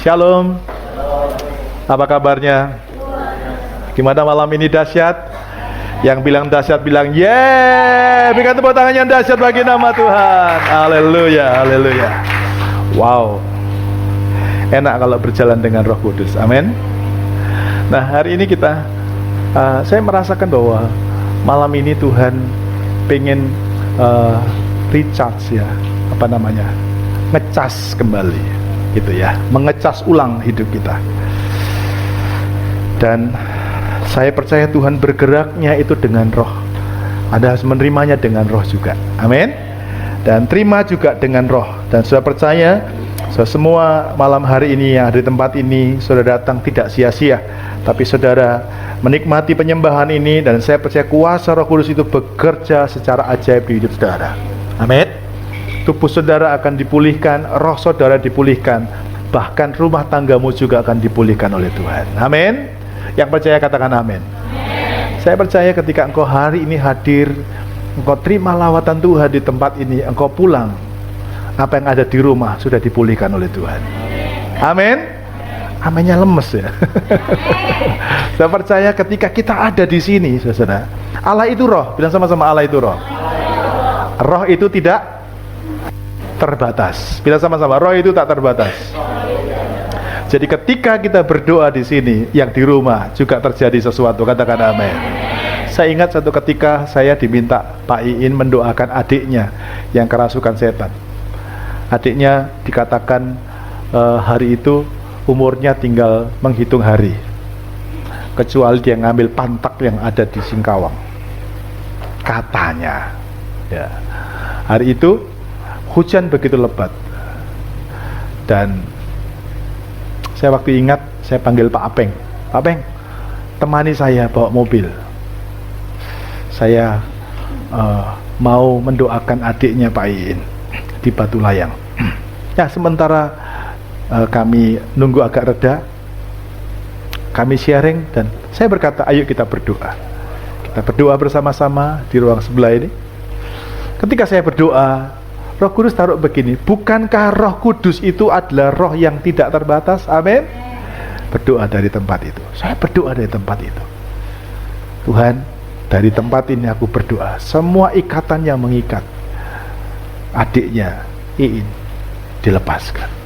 Shalom. Apa kabarnya? Gimana malam ini dahsyat? Yang bilang dahsyat bilang yeay. Berikan tepuk tangan yang dahsyat bagi nama Tuhan. Haleluya, haleluya. Wow. Enak kalau berjalan dengan Roh Kudus. Amin. Nah, hari ini saya merasakan bahwa malam ini Tuhan pengen recharge ya, ngecas kembali gitu ya, mengecas ulang hidup kita. Dan saya percaya Tuhan bergeraknya itu dengan roh. Anda harus menerimanya dengan roh juga. Amin. Dan terima juga dengan roh. Dan saya percaya semua malam hari ini yang ada di tempat ini, saudara datang tidak sia-sia, tapi saudara menikmati penyembahan ini. Dan saya percaya kuasa Roh Kudus itu bekerja secara ajaib di hidup saudara. Amin. Tubuh saudara akan dipulihkan, roh saudara dipulihkan, bahkan rumah tanggamu juga akan dipulihkan oleh Tuhan. Amin. Yang percaya katakan amin. Saya percaya ketika engkau hari ini hadir, engkau terima lawatan Tuhan di tempat ini, engkau pulang, apa yang ada di rumah sudah dipulihkan oleh Tuhan. Amin. Aminnya lemes ya. Saya percaya ketika kita ada di sini, saudara, Allah itu roh. Bilang sama-sama, Allah itu roh. Roh itu tidak terbatas. Bilang sama-sama, roh itu tak terbatas. Jadi ketika kita berdoa di sini, yang di rumah juga terjadi sesuatu. Katakan amin. Saya ingat satu ketika saya diminta Pak Iin mendoakan adiknya yang kerasukan setan. Adiknya dikatakan hari itu umurnya tinggal menghitung hari, kecuali dia ngambil pantak yang ada di Singkawang. Katanya ya, hari itu hujan begitu lebat. Dan saya waktu ingat, saya panggil Pak Apeng. Pak Apeng, temani saya bawa mobil. Saya mau mendoakan adiknya Pak Iin di Batu Layang. Ya, sementara kami nunggu agak reda, kami sharing, dan saya berkata, ayo kita berdoa. Kita berdoa bersama-sama di ruang sebelah ini. Ketika saya berdoa, Roh Kudus taruh begini, bukankah Roh Kudus itu adalah roh yang tidak terbatas? Amin. Berdoa dari tempat itu. Saya berdoa dari tempat itu. Tuhan, dari tempat ini aku berdoa, semua ikatan yang mengikat adiknya Iin dilepaskan.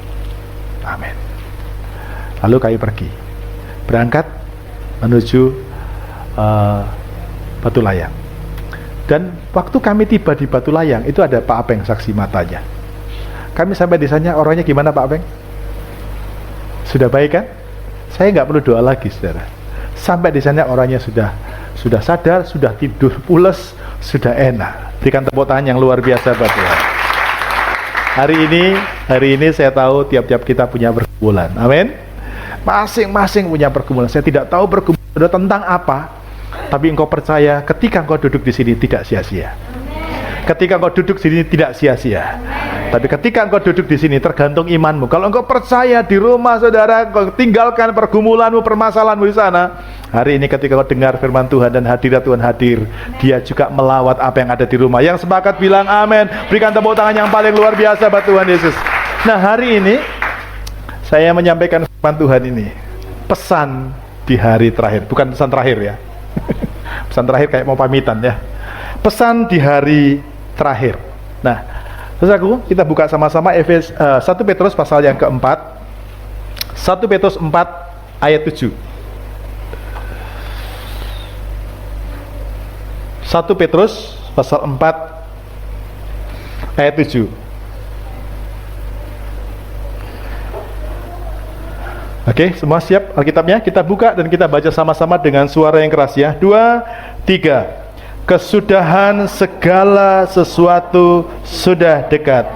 Amin. Lalu kami pergi, berangkat menuju Batu Layang. Dan waktu kami tiba di Batu Layang, itu ada Pak Apeng saksi matanya. Kami sampai di sana, orangnya gimana Pak Apeng? Sudah baik kan? Saya nggak perlu doa lagi, saudara. Sampai di sana orangnya sudah sadar, sudah tidur pules, sudah enak. Berikan tepuk tangan yang luar biasa buat Tuhan. Hari ini saya tahu tiap-tiap kita punya pergumulan. Amin. Masing-masing punya pergumulan. Saya tidak tahu pergumulan tentang apa. Tapi engkau percaya ketika engkau duduk di sini tidak sia-sia. Ketika engkau duduk di sini tidak sia-sia. Tapi ketika engkau duduk di sini tergantung imanmu. Kalau engkau percaya di rumah saudara, engkau tinggalkan pergumulanmu, permasalahanmu di sana. Hari ini ketika engkau dengar firman Tuhan dan hadirat Tuhan hadir, dia juga melawat apa yang ada di rumah. Yang sepakat bilang amin. Berikan tepuk tangan yang paling luar biasa buat Tuhan Yesus. Nah, hari ini saya menyampaikan firman Tuhan ini. Pesan di hari terakhir, bukan pesan terakhir ya. Pesan terakhir kayak mau pamitan ya. Pesan di hari terakhir. Nah, saudaraku, kita buka sama-sama 1 Petrus pasal yang keempat. 1 Petrus 4 ayat 7. 1 Petrus pasal 4 ayat 7. Oke, semua siap Alkitabnya? Kita buka dan kita baca sama-sama dengan suara yang keras ya. 2, 3. Kesudahan segala sesuatu sudah dekat.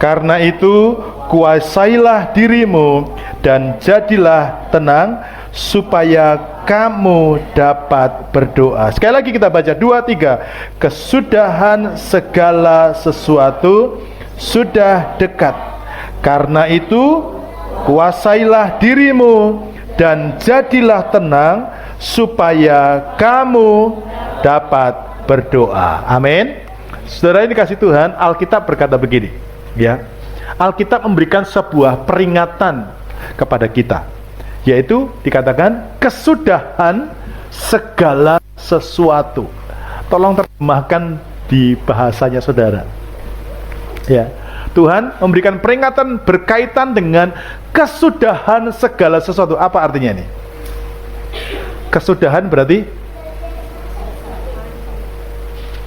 Karena itu, kuasailah dirimu dan jadilah tenang supaya kamu dapat berdoa. Sekali lagi kita baca 2, 3. Kesudahan segala sesuatu sudah dekat. Karena itu, kuasailah dirimu dan jadilah tenang supaya kamu dapat berdoa. Amin. Saudara ini kasih Tuhan, Alkitab berkata begini, ya. Alkitab memberikan sebuah peringatan kepada kita, yaitu dikatakan kesudahan segala sesuatu. Tolong terjemahkan di bahasanya saudara. Ya, Tuhan memberikan peringatan berkaitan dengan kesudahan segala sesuatu. Apa artinya ini? Kesudahan berarti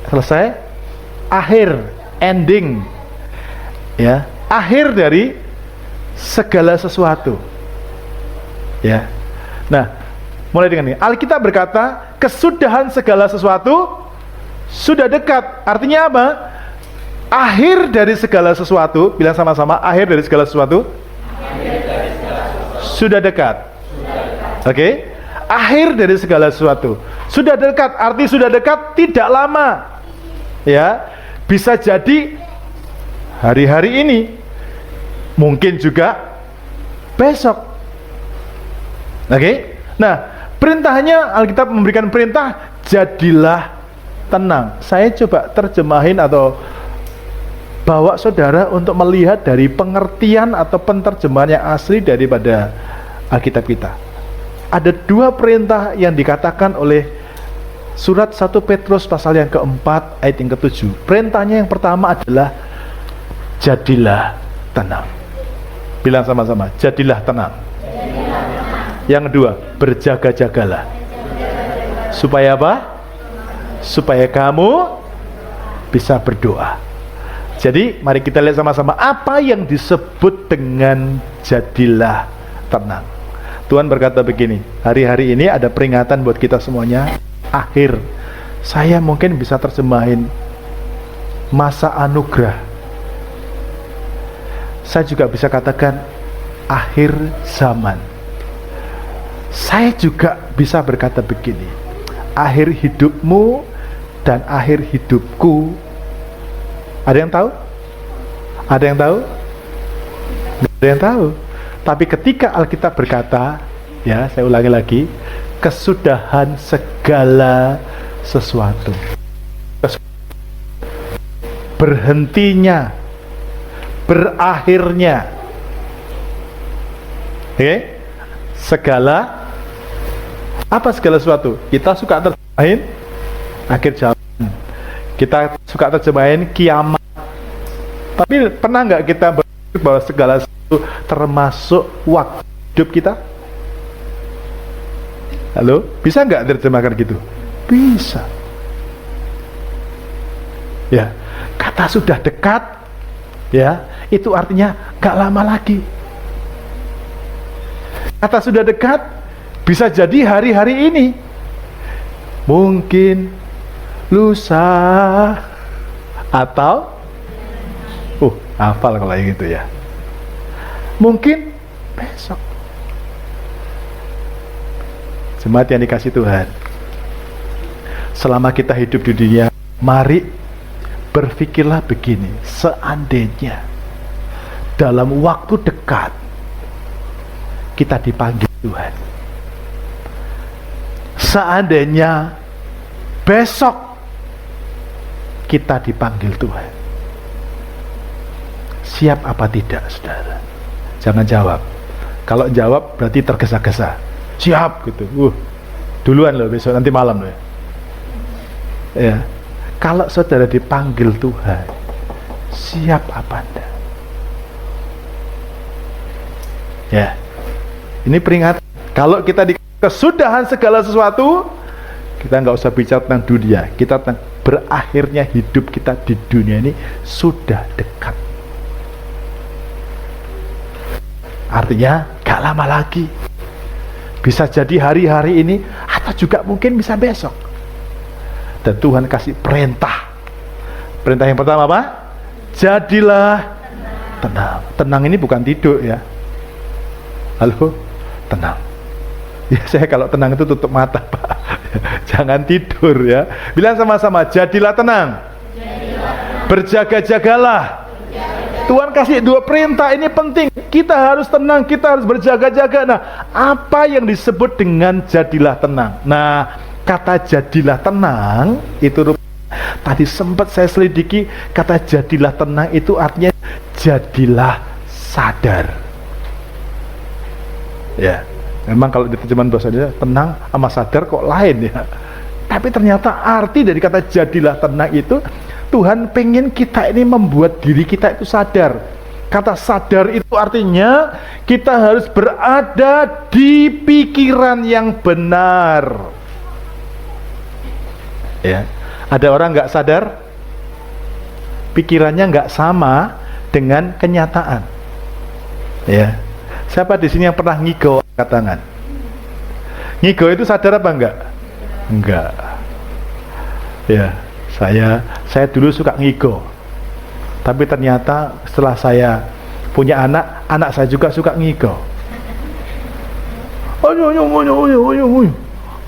selesai, akhir, ending, ya, akhir dari segala sesuatu, ya. Nah, mulai dengan ini, Alkitab berkata kesudahan segala sesuatu sudah dekat. Artinya apa? Akhir dari segala sesuatu. Bilang sama-sama, akhir dari segala sesuatu sudah dekat. Oke? Akhir dari segala sesuatu sudah dekat. Arti sudah dekat tidak lama. Ya, bisa jadi hari-hari ini, mungkin juga besok. Oke? Nah, perintahnya, Alkitab memberikan perintah, jadilah tenang. Saya coba terjemahin atau bawa saudara untuk melihat dari pengertian atau penerjemahan yang asli daripada Alkitab kita. Ada dua perintah yang dikatakan oleh surat 1 Petrus pasal yang keempat ayat yang ke-7. Perintahnya yang pertama adalah jadilah tenang. Bilang sama-sama, jadilah tenang. Yang kedua, berjaga-jagalah. Supaya apa? Supaya kamu bisa berdoa. Jadi mari kita lihat sama-sama apa yang disebut dengan jadilah tenang. Tuhan berkata begini, hari-hari ini ada peringatan buat kita semuanya, akhir. Saya mungkin bisa terjemahin masa anugerah. Saya juga bisa katakan akhir zaman. Saya juga bisa berkata begini, akhir hidupmu dan akhir hidupku. Ada yang tahu? Ada yang tahu? Nggak ada yang tahu. Tapi ketika Alkitab berkata, ya, saya ulangi lagi, kesudahan segala sesuatu, berhentinya, berakhirnya, oke? Segala, apa segala sesuatu? Kita suka terjemahin akhir zaman, kita suka terjemahin kiamat. Tapi pernah nggak kita berpikir bahwa segala sesuatu termasuk waktu hidup kita? Halo, bisa nggak terjemahkan gitu? Bisa. Ya, kata sudah dekat, ya, itu artinya gak lama lagi. Kata sudah dekat bisa jadi hari-hari ini, mungkin lusa, atau hafal kalau yang gitu ya, mungkin besok. Jemaat yang dikasih Tuhan, selama kita hidup di dunia, mari berpikirlah begini, seandainya dalam waktu dekat kita dipanggil Tuhan, seandainya besok kita dipanggil Tuhan, siap apa tidak, saudara? Jangan jawab. Kalau jawab berarti tergesa-gesa. Siap gitu. Duluan loh, besok, nanti malam loh. Ya. Kalau saudara dipanggil Tuhan, siap apa Anda? Ya. Ini peringatan. Kalau kita di kesudahan segala sesuatu, kita nggak usah bicara tentang dunia. Kita tentang berakhirnya hidup kita di dunia ini sudah dekat. Artinya gak lama lagi. Bisa jadi hari-hari ini, atau juga mungkin bisa besok. Dan Tuhan kasih perintah. Perintah yang pertama apa? Jadilah tenang. Tenang ini bukan tidur ya. Halo? Tenang. Ya, saya kalau tenang itu tutup mata, Pak. Jangan tidur ya. Bilang sama-sama, jadilah tenang. Berjaga-jagalah. Tuhan kasih dua perintah, ini penting. Kita harus tenang, kita harus berjaga-jaga. Nah, apa yang disebut dengan jadilah tenang? Nah, kata jadilah tenang itu tadi sempat saya selidiki, kata jadilah tenang itu artinya jadilah sadar. Ya, memang kalau di terjemahan bahasa Indonesia tenang sama sadar kok lain ya. Tapi ternyata arti dari kata jadilah tenang itu Tuhan pengen kita ini membuat diri kita itu sadar. Kata sadar itu artinya kita harus berada di pikiran yang benar. Ya, ada orang nggak sadar, pikirannya nggak sama dengan kenyataan. Ya, siapa di sini yang pernah ngigo angkat tangan? Ngigo itu sadar apa enggak? Enggak. Ya, saya dulu suka ngigo. Tapi ternyata setelah saya punya anak saya juga suka ngigo.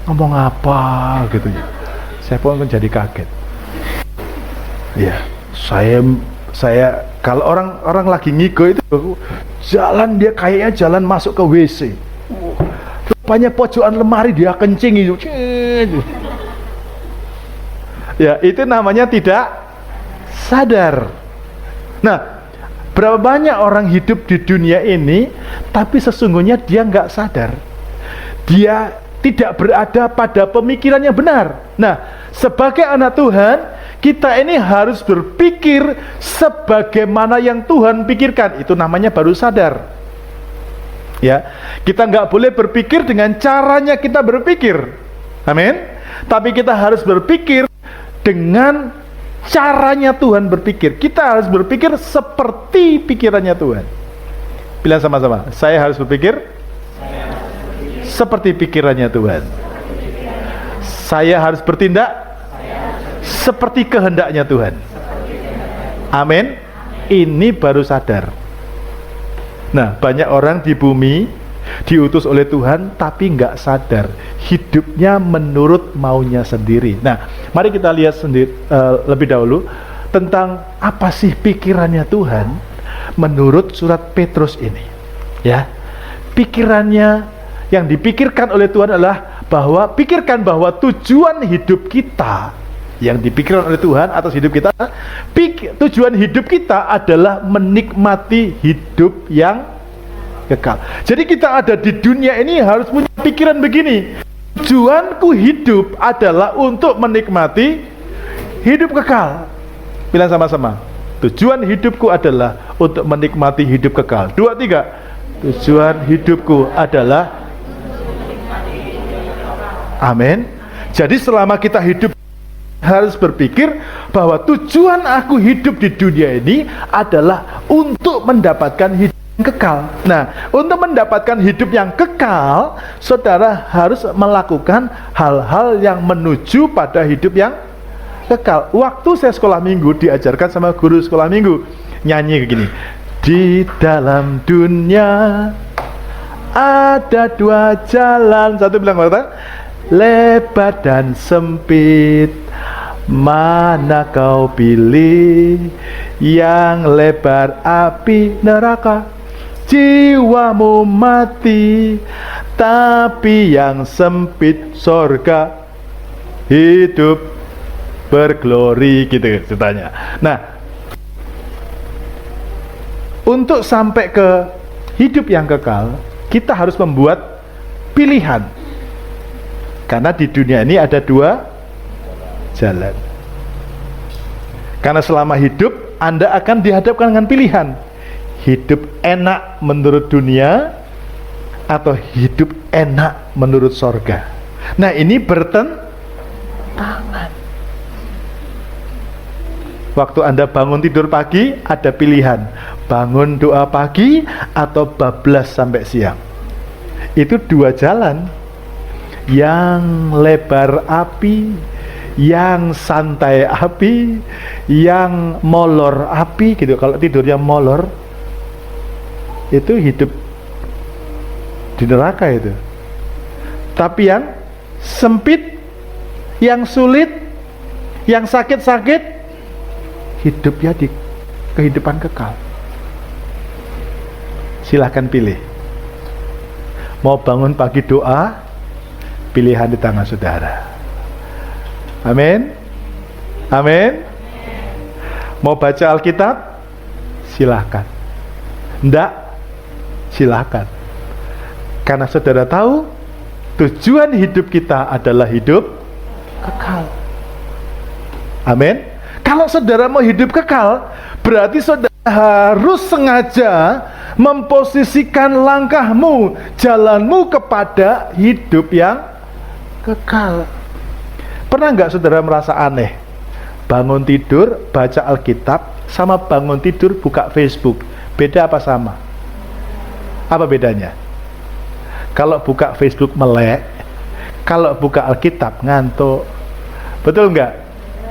Ngomong apa gitu ya. Saya pun jadi kaget. Ya, saya kalau orang lagi ngigo itu jalan dia kayaknya jalan masuk ke WC. Rupanya pojokan lemari dia kencing itu. Ya, itu namanya tidak sadar. Nah, berapa banyak orang hidup di dunia ini tapi sesungguhnya dia nggak sadar. Dia tidak berada pada pemikiran yang benar. Nah, sebagai anak Tuhan, kita ini harus berpikir sebagaimana yang Tuhan pikirkan. Itu namanya baru sadar. Ya, kita nggak boleh berpikir dengan caranya kita berpikir. Amin. Tapi kita harus berpikir dengan caranya Tuhan berpikir. Kita harus berpikir seperti pikirannya Tuhan. Bilang sama-sama, saya harus berpikir seperti pikirannya Tuhan. Saya harus bertindak seperti kehendaknya Tuhan. Amin. Ini baru sadar. Nah, banyak orang di bumi diutus oleh Tuhan tapi nggak sadar, hidupnya menurut maunya sendiri. Nah, mari kita lihat lebih dahulu tentang apa sih pikirannya Tuhan menurut surat Petrus ini. Ya, pikirannya yang dipikirkan oleh Tuhan adalah pikirkan bahwa tujuan hidup kita yang dipikirkan oleh Tuhan atas hidup kita, tujuan hidup kita adalah menikmati hidup yang kekal. Jadi kita ada di dunia ini harus punya pikiran begini, tujuanku hidup adalah untuk menikmati hidup kekal. Bilang sama-sama, tujuan hidupku adalah untuk menikmati hidup kekal. 2, 3. Tujuan hidupku adalah, amin. Jadi selama kita hidup harus berpikir bahwa tujuan aku hidup di dunia ini adalah untuk mendapatkan hidup yang kekal. Nah, untuk mendapatkan hidup yang kekal, saudara harus melakukan hal-hal yang menuju pada hidup yang kekal. Waktu saya sekolah minggu diajarkan sama guru sekolah minggu nyanyi begini. Di dalam dunia ada 2 jalan. Satu bilang apa? Lebar dan sempit, mana kau pilih? Yang lebar api neraka, jiwamu mati. Tapi yang sempit sorga, hidup berglori, gitu ceritanya. Nah, untuk sampai ke hidup yang kekal, kita harus membuat pilihan. Karena di dunia ini ada 2 jalan. Karena selama hidup Anda akan dihadapkan dengan pilihan, hidup enak menurut dunia atau hidup enak menurut sorga. Nah, ini bertentangan. Waktu Anda bangun tidur pagi, ada pilihan bangun doa pagi atau bablas sampai siang. Itu 2 jalan. Yang lebar api, yang santai api, yang molor api gitu. Kalau tidurnya molor, itu hidup di neraka itu. Tapi yang sempit, yang sulit, yang sakit-sakit, hidupnya di kehidupan kekal. Silahkan pilih. Mau bangun pagi doa, pilihan di tangan saudara. Amin. Amin. Mau baca Alkitab? Silahkan. Enggak? Silahkan. Karena saudara tahu tujuan hidup kita adalah hidup kekal. Amin. Kalau saudara mau hidup kekal, berarti saudara harus sengaja memposisikan langkahmu, jalanmu kepada hidup yang kekal. Pernah nggak saudara merasa aneh? Bangun tidur, baca Alkitab, sama bangun tidur buka Facebook. Beda apa sama? Apa bedanya? Kalau buka Facebook melek, kalau buka Alkitab ngantuk. Betul nggak?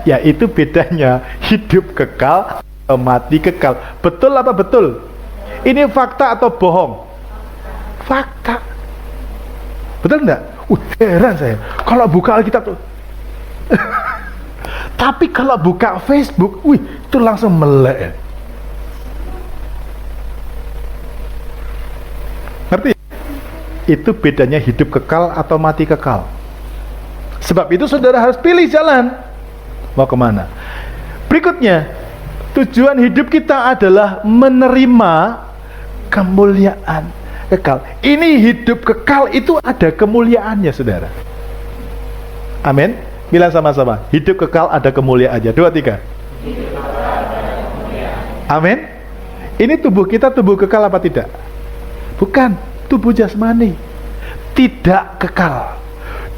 Ya itu bedanya hidup kekal atau mati kekal. Betul apa betul? Ini fakta atau bohong? Fakta. Betul nggak? Heran saya kalau buka Alkitab tuh. Tapi kalau buka Facebook, itu langsung melek. Ngerti? Itu bedanya hidup kekal atau mati kekal. Sebab itu saudara harus pilih jalan. Mau kemana? Berikutnya, tujuan hidup kita adalah menerima kemuliaan kekal. Ini hidup kekal itu ada kemuliaannya, saudara. Amin. Bilang sama-sama, hidup kekal ada kemuliaannya. 2, 3. Amin. Ini tubuh kita tubuh kekal apa tidak? Bukan, tubuh jasmani. Tidak kekal.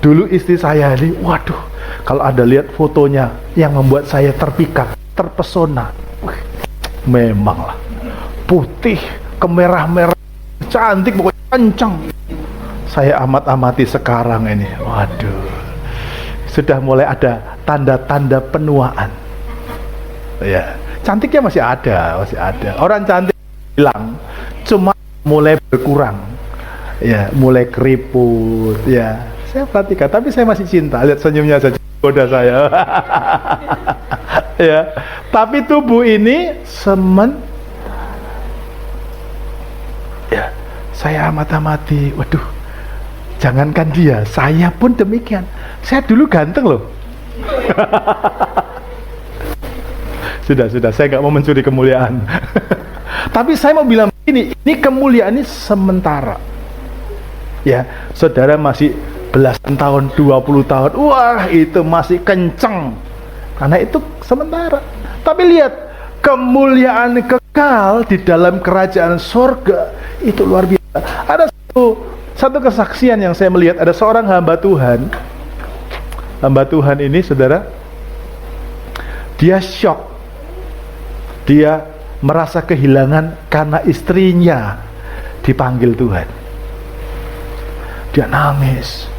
Dulu istri saya ini, waduh, kalau Anda lihat fotonya yang membuat saya terpikat, terpesona. Memanglah putih, kemerah-merah, cantik, pokoknya kencang. Saya amat-amati sekarang ini, waduh, sudah mulai ada tanda-tanda penuaan. Ya, cantiknya masih ada. Orang cantik hilang, cuma mulai berkurang. Ya, mulai keriput, ya. Saya perhatikan, tapi saya masih cinta. Lihat senyumnya saja, goda saya. Ya, tapi tubuh ini ya, saya amati. Waduh, jangankan dia, saya pun demikian. Saya dulu ganteng loh. Sudah, saya nggak mau mencuri kemuliaan. Tapi saya mau bilang ini kemuliaan ini sementara. Ya, saudara masih belasan tahun, 20 tahun, wah itu masih kenceng, karena itu sementara. Tapi lihat, kemuliaan kekal di dalam kerajaan surga itu luar biasa. Ada satu kesaksian yang saya melihat, ada seorang hamba Tuhan ini, saudara, dia shock, dia merasa kehilangan karena istrinya dipanggil Tuhan. Dia nangis.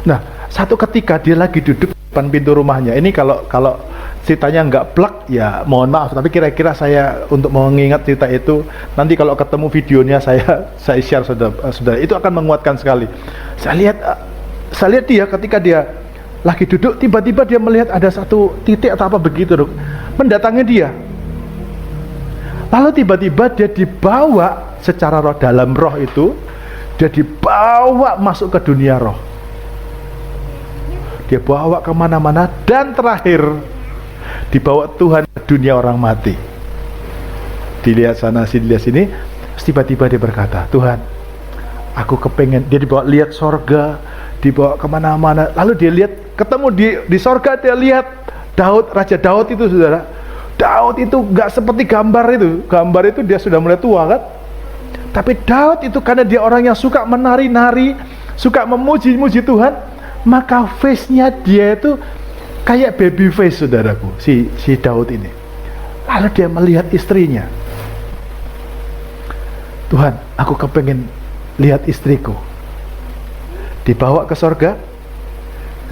Nah, satu ketika dia lagi duduk di depan pintu rumahnya. Ini kalau ceritanya nggak plek, ya mohon maaf. Tapi kira-kira saya untuk mengingat cerita itu, nanti kalau ketemu videonya saya share, saudara. Itu akan menguatkan sekali. Saya lihat dia ketika dia lagi duduk, tiba-tiba dia melihat ada satu titik atau apa begitu, mendatangi dia. Lalu tiba-tiba dia dibawa secara roh, dalam roh itu dia dibawa masuk ke dunia roh. Dia bawa kemana-mana, dan terakhir dibawa Tuhan ke dunia orang mati. Dilihat sana, dilihat sini, tiba-tiba dia berkata, Tuhan, aku kepengen. Dia dibawa lihat sorga, dibawa kemana-mana. Lalu dia lihat, ketemu di sorga, dia lihat Daud, Raja Daud itu, saudara. Daud itu gak seperti gambar itu dia sudah mulai tua kan. Tapi Daud itu karena dia orang yang suka menari-nari, suka memuji-muji Tuhan, maka face-nya dia itu kayak baby face, saudaraku, si Daud ini. Lalu dia melihat istrinya. Tuhan, aku kepengen lihat istriku. Dibawa ke sorga,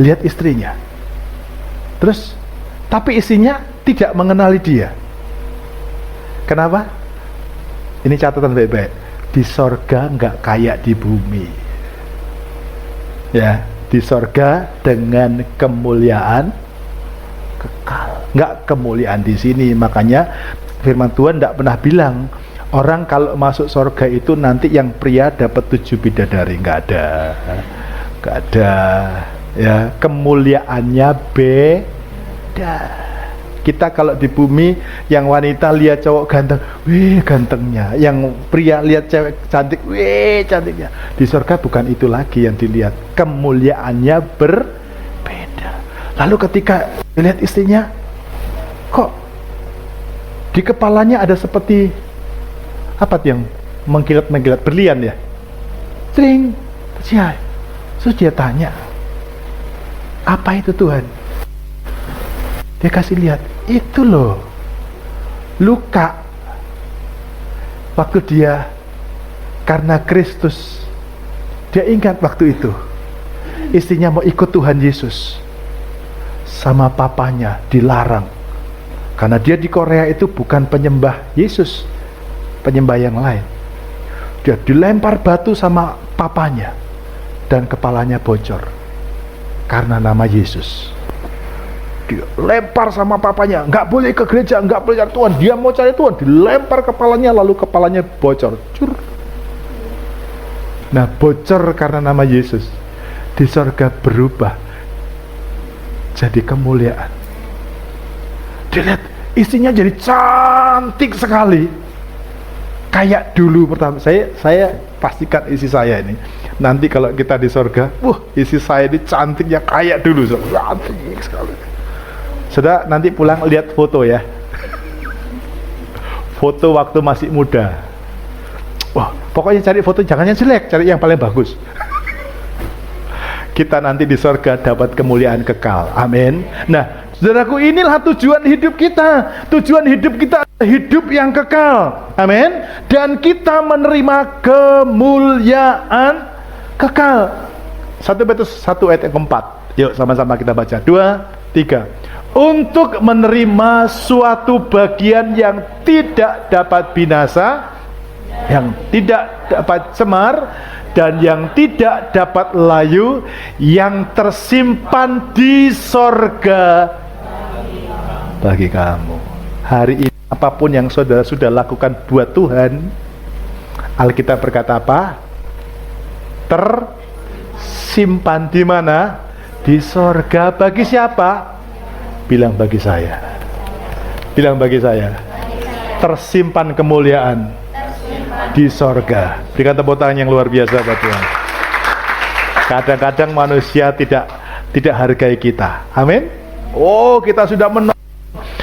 lihat istrinya. Terus, tapi istrinya tidak mengenali dia. Kenapa? Ini catatan baik-baik. Di sorga nggak kayak di bumi. Ya, di sorga dengan kemuliaan kekal, nggak kemuliaan di sini. Makanya firman Tuhan tidak pernah bilang orang kalau masuk sorga itu nanti yang pria dapat 7 bidadari. Nggak ada. Ya, kemuliaannya beda. Kita kalau di bumi, yang wanita lihat cowok ganteng, wih gantengnya. Yang pria lihat cewek cantik, wih cantiknya. Di surga bukan itu lagi yang dilihat. Kemuliaannya berbeda. Lalu ketika dilihat istrinya, kok di kepalanya ada seperti apa yang mengkilat-mengkilat, berlian ya? Tring, terus dia tanya, apa itu Tuhan? Dia kasih lihat, itu loh luka waktu dia karena Kristus. Dia ingat waktu itu istrinya mau ikut Tuhan Yesus, sama papanya dilarang karena dia di Korea itu bukan penyembah Yesus, penyembah yang lain. Dia dilempar batu sama papanya dan kepalanya bocor karena nama Yesus. Dilempar sama papanya, nggak boleh ke gereja, nggak boleh cari Tuhan, dia mau cari Tuhan, dilempar kepalanya, lalu kepalanya bocor. Cur. Nah, bocor karena nama Yesus, di sorga berubah jadi kemuliaan. Dilihat istrinya jadi cantik sekali, kayak dulu pertama. Saya pastikan isi saya ini nanti kalau kita di sorga, isi saya ini cantiknya kayak dulu, cantik sekali. Sudah, nanti pulang lihat foto ya. Foto waktu masih muda. Wah, pokoknya cari foto jangan yang jelek, cari yang paling bagus. Kita nanti di surga dapat kemuliaan kekal. Amin. Nah, saudaraku, inilah tujuan hidup kita. Tujuan hidup kita adalah hidup yang kekal. Amin. Dan kita menerima kemuliaan kekal. 1 Petrus 1 ayat yang keempat. Yuk sama-sama kita baca. 2, 3. Untuk menerima suatu bagian yang tidak dapat binasa, yang tidak dapat cemar, dan yang tidak dapat layu, yang tersimpan di sorga bagi kamu. Hari ini apapun yang saudara sudah lakukan buat Tuhan, Alkitab berkata apa? Tersimpan di mana? Di sorga. Bagi siapa? Bilang bagi saya. Bilang bagi saya. Tersimpan kemuliaan di sorga. Berikan tepuk tangan yang luar biasa buat Tuhan. Kadang-kadang manusia tidak hargai kita. Amin. Oh, kita sudah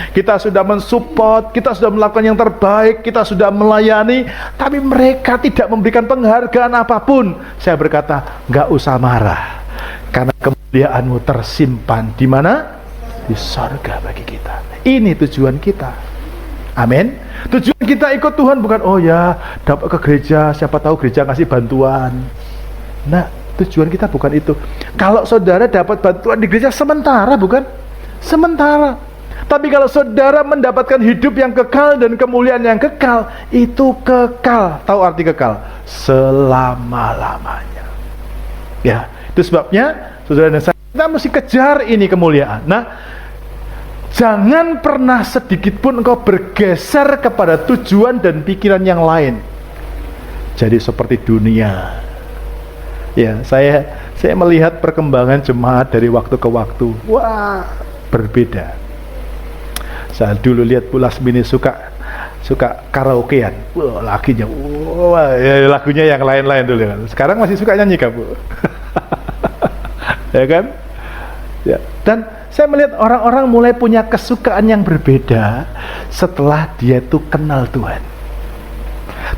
kita sudah mensupport, kita sudah melakukan yang terbaik, kita sudah melayani, tapi mereka tidak memberikan penghargaan apapun. Saya berkata, nggak usah marah, karena kemuliaanmu tersimpan di mana? Di sorga bagi kita. Ini tujuan kita. Amin. Tujuan kita ikut Tuhan bukan dapat ke gereja, siapa tahu gereja ngasih bantuan. Nah, tujuan kita bukan itu. Kalau saudara dapat bantuan di gereja sementara, bukan? Sementara. Tapi kalau saudara mendapatkan hidup yang kekal dan kemuliaan yang kekal, itu kekal. Tahu arti kekal? Selama-lamanya. Ya, itu sebabnya saudara dan saya, kita mesti kejar ini kemuliaan. Nah, jangan pernah sedikit pun engkau bergeser kepada tujuan dan pikiran yang lain. Jadi seperti dunia. Ya, saya melihat perkembangan jemaat dari waktu ke waktu. Wah, berbeda. Saya dulu lihat Bu Lasmini suka karaokean. Wah, lagunya yang lain-lain dulu. Sekarang masih suka nyanyi kan, Bu? Ya kan? Ya. Dan saya melihat orang-orang mulai punya kesukaan yang berbeda setelah dia itu kenal Tuhan.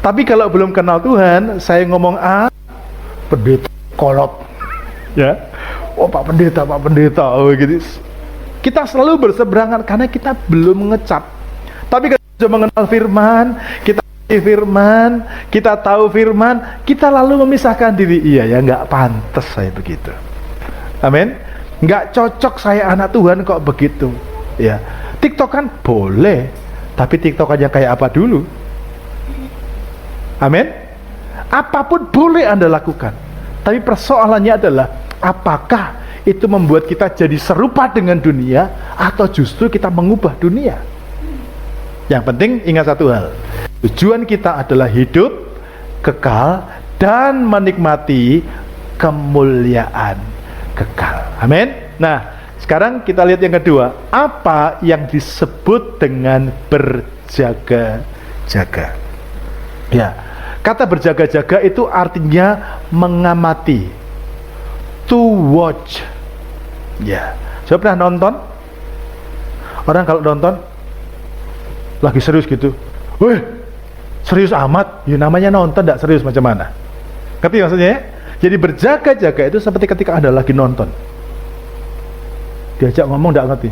Tapi kalau belum kenal Tuhan, saya ngomong pendeta kolot, ya, Pak pendeta, gitu. Kita selalu berseberangan karena kita belum mengecap. Tapi kalau sudah mengenal firman, kita tahu firman, kita lalu memisahkan diri. Iya ya, nggak pantas saya begitu. Amin. Nggak cocok saya anak Tuhan kok begitu. Ya, TikTokan boleh, tapi TikTokannya kayak apa dulu? Amin. Apapun boleh Anda lakukan, tapi persoalannya adalah apakah itu membuat kita jadi serupa dengan dunia atau justru kita mengubah dunia. Yang penting ingat satu hal, tujuan kita adalah hidup kekal dan menikmati kemuliaan kekal. Amin. Nah, Sekarang kita lihat yang kedua. Apa yang disebut dengan berjaga-jaga? Ya, kata berjaga-jaga itu artinya mengamati, to watch. Ya, saya pernah nonton. Orang kalau nonton lagi serius gitu, weh, serius amat. Ya namanya nonton, tidak serius macam mana? Ngerti maksudnya ya? Jadi berjaga-jaga itu seperti ketika Anda lagi nonton, diajak ngomong tidak ngerti.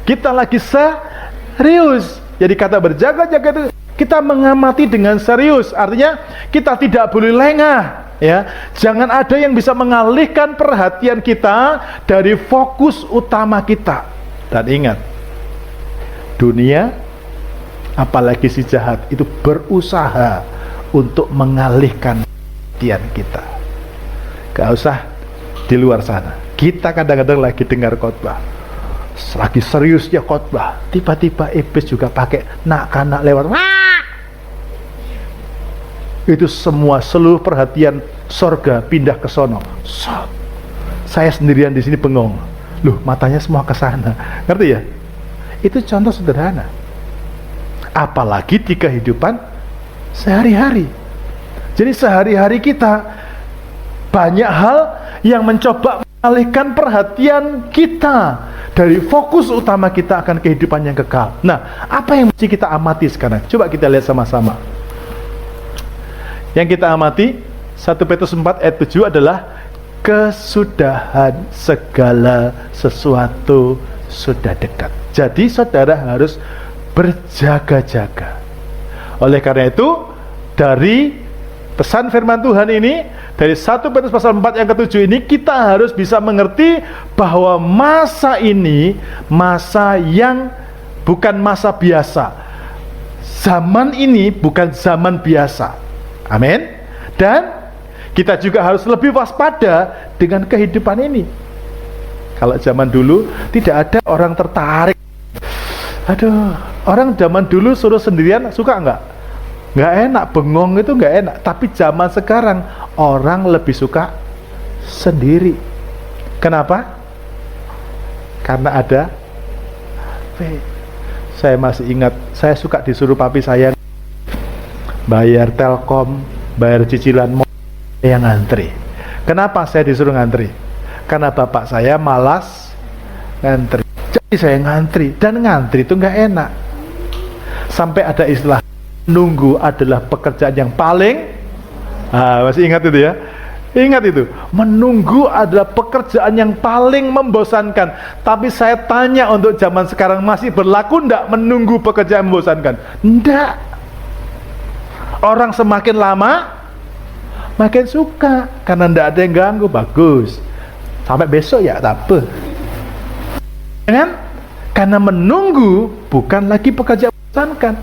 Kita lagi serius. Jadi kata berjaga-jaga itu kita mengamati dengan serius. Artinya kita tidak boleh lengah, ya. Jangan ada yang bisa mengalihkan perhatian kita dari fokus utama kita. Dan ingat, dunia, apalagi si jahat, itu berusaha untuk mengalihkan perhatian kita. Gak usah di luar sana. Kita kadang-kadang lagi dengar khotbah, lagi seriusnya khotbah, tiba-tiba iblis juga pakai nak-kanak lewat. Wah! Itu semua, seluruh perhatian sorga pindah ke sono. Saya sendirian di sini bengong. Loh, matanya semua ke sana. Ngerti ya? Itu contoh sederhana. Apalagi di kehidupan sehari-hari. Jadi sehari-hari kita banyak hal yang mencoba mengalihkan perhatian kita dari fokus utama kita akan kehidupan yang kekal. Nah, apa yang mesti kita amati sekarang? Coba kita lihat sama-sama. Yang kita amati 1 Petrus 4 ayat 7 adalah kesudahan segala sesuatu sudah dekat. Jadi saudara harus berjaga-jaga. Oleh karena itu, dari pesan firman Tuhan ini, dari 1 Petrus pasal 4 yang ke-7 ini, kita harus bisa mengerti bahwa masa ini masa yang bukan masa biasa. Zaman ini bukan zaman biasa. Amin. Dan kita juga harus lebih waspada dengan kehidupan ini. Kalau zaman dulu tidak ada orang tertarik. Aduh, orang zaman dulu suruh sendirian suka enggak? Nggak enak, bengong itu nggak enak. Tapi zaman sekarang orang lebih suka sendiri. Kenapa? Karena ada saya masih ingat, saya suka disuruh papi saya bayar Telkom, bayar cicilan yang ngantri. Kenapa saya disuruh ngantri? Karena bapak saya malas ngantri. Jadi saya ngantri, dan ngantri itu nggak enak. Sampai ada istilah, nunggu adalah pekerjaan yang paling masih ingat itu ya? Ingat itu, menunggu adalah pekerjaan yang paling membosankan. Tapi saya tanya, untuk zaman sekarang masih berlaku enggak menunggu pekerjaan membosankan? Enggak. Orang semakin lama makin suka, karena enggak ada yang ganggu. Bagus, sampai besok ya, tak apa. Kan? Karena menunggu bukan lagi pekerjaan membosankan.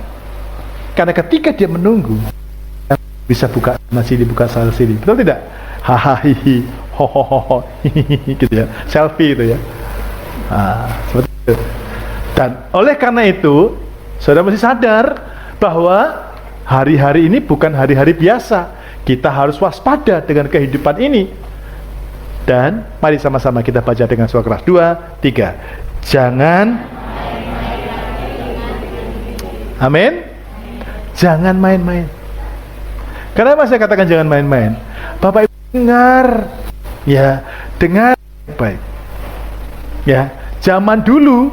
Karena ketika dia menunggu, bisa buka sana sini, buka sana sini, betul tidak? Hahaha, hohoho, gitu ya, selfie itu ya. Seperti itu. Dan oleh karena itu, saudara mesti sadar bahwa hari-hari ini bukan hari-hari biasa. Kita harus waspada dengan kehidupan ini. Dan mari sama-sama kita baca dengan suara keras. 2, 3. Jangan, amin. Jangan main-main. Kenapa saya katakan jangan main-main? Bapak Ibu dengar, ya, dengar baik. Ya, zaman dulu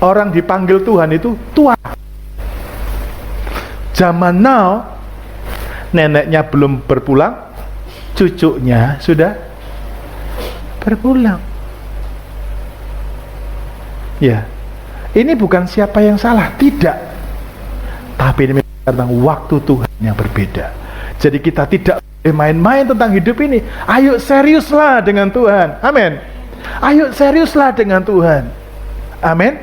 orang dipanggil Tuhan itu tua. Zaman now, neneknya belum berpulang, cucunya sudah berpulang. Ya, ini bukan siapa yang salah, tidak. Tapi ini tentang waktu Tuhan yang berbeda. Jadi kita tidak boleh main-main tentang hidup ini. Ayo seriuslah dengan Tuhan. Amin. Ayo seriuslah dengan Tuhan. Amin.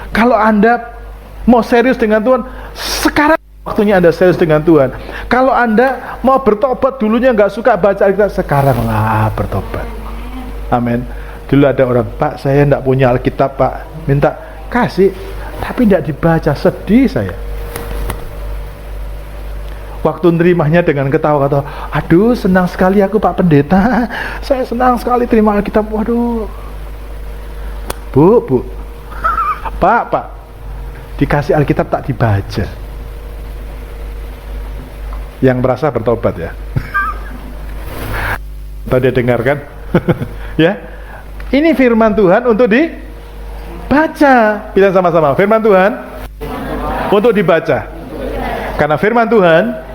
Kalau Anda mau serius dengan Tuhan, sekarang waktunya Anda serius dengan Tuhan. Kalau Anda mau bertobat, dulunya nggak suka baca Alkitab, sekaranglah bertobat. Amin. Dulu ada orang, Pak, saya nggak punya Alkitab, Pak, minta kasih, tapi nggak dibaca, sedih saya. Waktu nerimanya dengan ketawa-ketawa, aduh senang sekali aku Pak Pendeta, saya senang sekali terima Alkitab. Waduh, Bu, Pak, dikasih Alkitab tak dibaca. Yang merasa bertobat ya. Tadi dengarkan, ya. Ini firman Tuhan untuk dibaca. Bilang sama-sama, firman Tuhan untuk dibaca. Karena firman Tuhan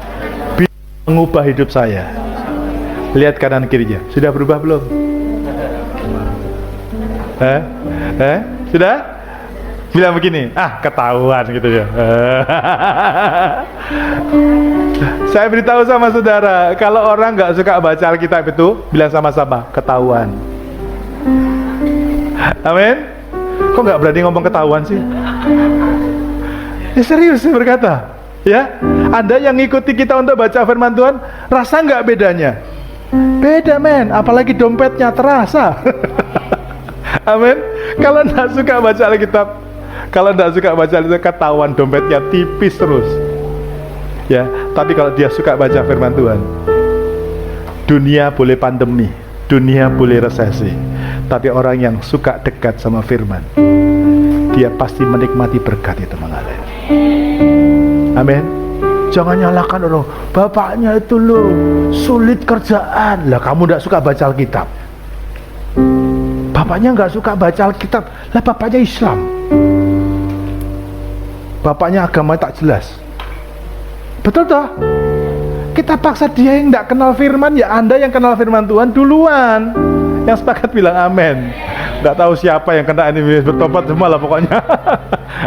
mengubah hidup saya. Lihat kanan kirinya, sudah berubah belum? Sudah? Bilang begini, ketahuan gitu ya. Saya beritahu sama saudara, kalau orang nggak suka baca Alkitab itu, bilang sama-sama, ketahuan. Amin. Kok nggak berani ngomong ketahuan sih? Ya serius sih berkata. Ya, Anda yang ngikuti kita untuk baca firman Tuhan, rasa nggak bedanya? Beda men, apalagi dompetnya terasa. Amin. Kalau nggak suka baca Alkitab, ketahuan dompetnya tipis terus. Ya, tapi kalau dia suka baca firman Tuhan, dunia boleh pandemi, dunia boleh resesi, tapi orang yang suka dekat sama firman, dia pasti menikmati berkat itu mengalir. Amin. Jangan nyalakan orang, bapaknya itu loh sulit kerjaan. Lah kamu tidak suka baca Alkitab. Bapaknya nggak suka baca Alkitab. Lah bapaknya Islam. Bapaknya agama tak jelas. Betul toh? Kita paksa dia yang tidak kenal firman, ya Anda yang kenal firman Tuhan duluan. Yang sepakat bilang amin. Nggak tahu siapa yang kena ini, bertobat semua lah pokoknya.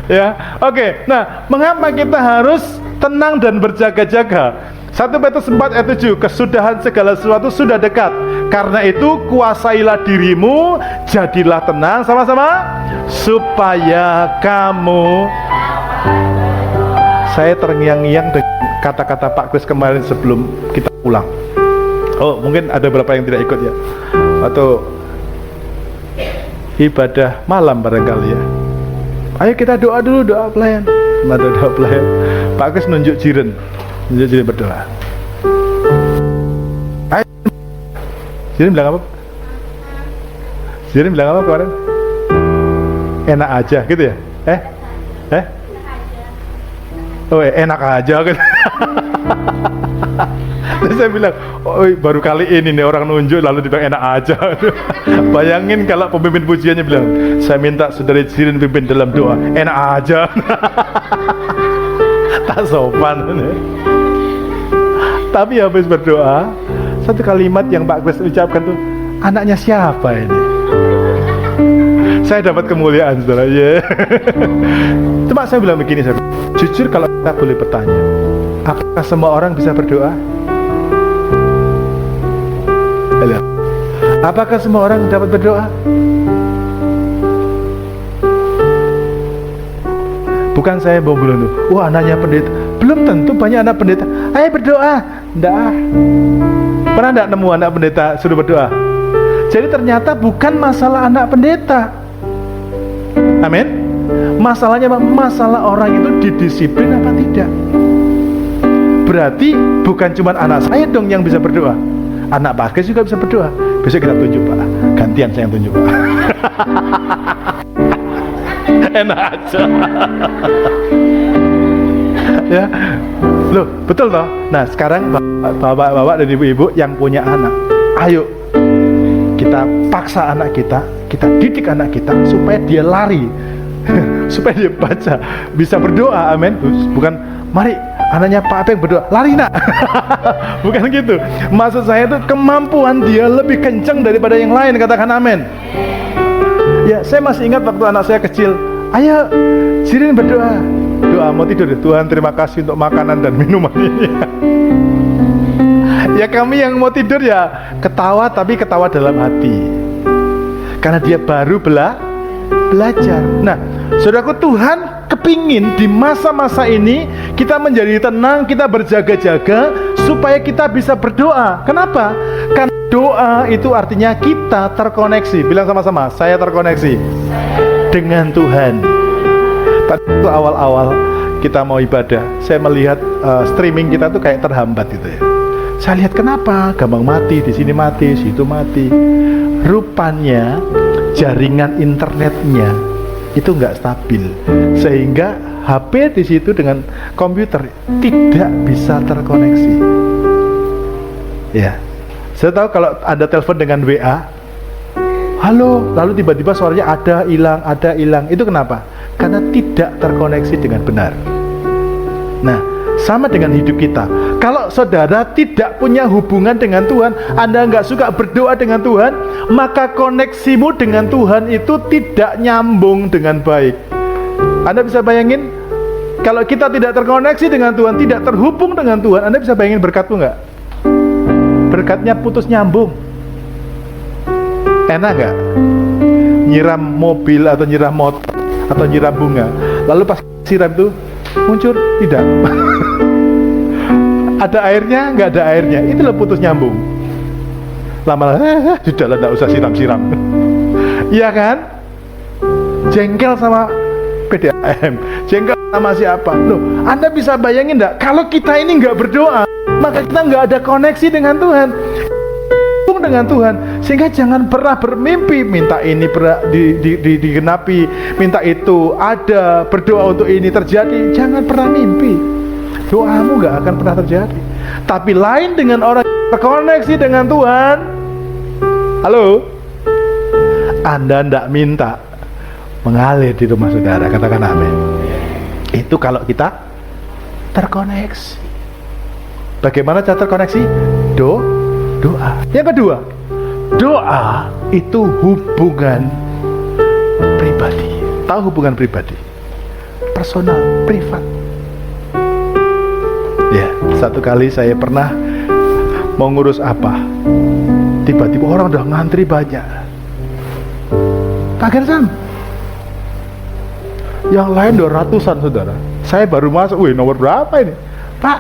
Ya, oke. Nah, mengapa kita harus tenang dan berjaga-jaga? 1 Petrus 4 ayat 7, kesudahan segala sesuatu sudah dekat. Karena itu kuasailah dirimu, jadilah tenang, sama-sama, supaya kamu. Saya terngiang-ngiang dengan kata-kata Pak Kris kemarin sebelum kita pulang. Oh, mungkin ada beberapa yang tidak ikut ya, atau ibadah malam barangkali ya. Ayo kita doa dulu, doa pelayan. Ada doa pelayan. Pak Kris nunjuk jiren berdoa. Ayo. Jiren bilang apa? Jiren bilang apa kemarin? Enak aja gitu ya? Oh enak aja kan. Terus saya bilang, oh baru kali ini nih orang nunjuk lalu dibilang enak aja. Bayangin kalau pemimpin pujiannya bilang, saya minta saudara Jiren pimpin dalam doa, enak aja. Tak sopan. Tapi habis berdoa, satu kalimat yang Pak Kris ucapkan tuh, anaknya siapa ini? Saya dapat kemuliaan, saudara. Yeah. Cuma saya bilang begini, saudara. Jujur kalau kita boleh bertanya, apakah semua orang bisa berdoa? Apakah semua orang dapat berdoa? Bukan saya mau bilang, wah anaknya pendeta. Belum tentu banyak anak pendeta. Ayo berdoa. Nggak. Pernah nggak nemu anak pendeta suruh berdoa? Jadi ternyata bukan masalah anak pendeta. Amin. Masalahnya masalah orang itu didisiplin apa tidak. Berarti bukan cuma anak saya dong yang bisa berdoa, anak Pak Kris juga bisa berdoa. Besok kita tunjuk Pak, gantian saya yang tunjuk Pak. Enak aja. Ya, loh betul toh. Nah sekarang bapak-bapak dan ibu-ibu yang punya anak, ayo kita paksa anak kita didik anak kita supaya dia lari. Supaya dia baca, bisa berdoa, amin. Bukan, mari anaknya Pak Apeng berdoa, lari nak. Bukan gitu. Maksud saya itu kemampuan dia lebih kencang daripada yang lain, katakan amin. Ya, saya masih ingat waktu anak saya kecil, ayo Jiren berdoa. Doa mau tidur, Tuhan terima kasih untuk makanan dan minuman ini. Ya kami yang mau tidur ya ketawa, tapi ketawa dalam hati. Karena dia baru belajar. Nah, saudaraku, Tuhan kepingin di masa-masa ini kita menjadi tenang, kita berjaga-jaga supaya kita bisa berdoa. Kenapa? Karena doa itu artinya kita terkoneksi. Bilang sama-sama, saya terkoneksi dengan Tuhan. Pada awal-awal kita mau ibadah, saya melihat streaming kita tuh kayak terhambat gitu ya. Saya lihat kenapa gampang mati, di sini mati, situ mati. Rupanya jaringan internetnya itu nggak stabil, sehingga HP di situ dengan komputer tidak bisa terkoneksi. Ya, saya tahu kalau Anda telepon dengan WA, halo, lalu tiba-tiba suaranya ada hilang. Itu kenapa? Karena tidak terkoneksi dengan benar. Nah, sama dengan hidup kita. Kalau saudara tidak punya hubungan dengan Tuhan, Anda nggak suka berdoa dengan Tuhan, maka koneksimu dengan Tuhan itu tidak nyambung dengan baik. Anda bisa bayangin, kalau kita tidak terkoneksi dengan Tuhan, tidak terhubung dengan Tuhan, Anda bisa bayangin berkatmu nggak? Berkatnya putus nyambung. Enak nggak? Nyiram mobil atau nyiram motor atau nyiram bunga, lalu pas siram itu muncul tidak. Ada airnya, nggak ada airnya, itulah putus nyambung. Lama-lama sudahlah, nggak usah siram-siram. Iya kan? Jengkel sama PDAM, jengkel sama siapa? Loh, Anda bisa bayangin nggak? Kalau kita ini nggak berdoa, maka kita nggak ada koneksi dengan Tuhan, dengan Tuhan, sehingga jangan pernah bermimpi minta ini digenapi, minta itu ada, berdoa untuk ini terjadi. Jangan pernah mimpi, doamu gak akan pernah terjadi. Tapi lain dengan orang yang terkoneksi dengan Tuhan. Halo, Anda ndak minta mengalir di rumah saudara, katakan amin. Itu kalau kita terkoneksi. Bagaimana cara terkoneksi? Doa. Yang kedua, doa itu hubungan pribadi. Tahu hubungan pribadi? Personal, privat. Ya, satu kali saya pernah mau ngurus apa, tiba-tiba orang udah ngantri banyak. Pak Gersan, yang lain 200-an saudara, saya baru masuk. Wih, nomor berapa ini Pak?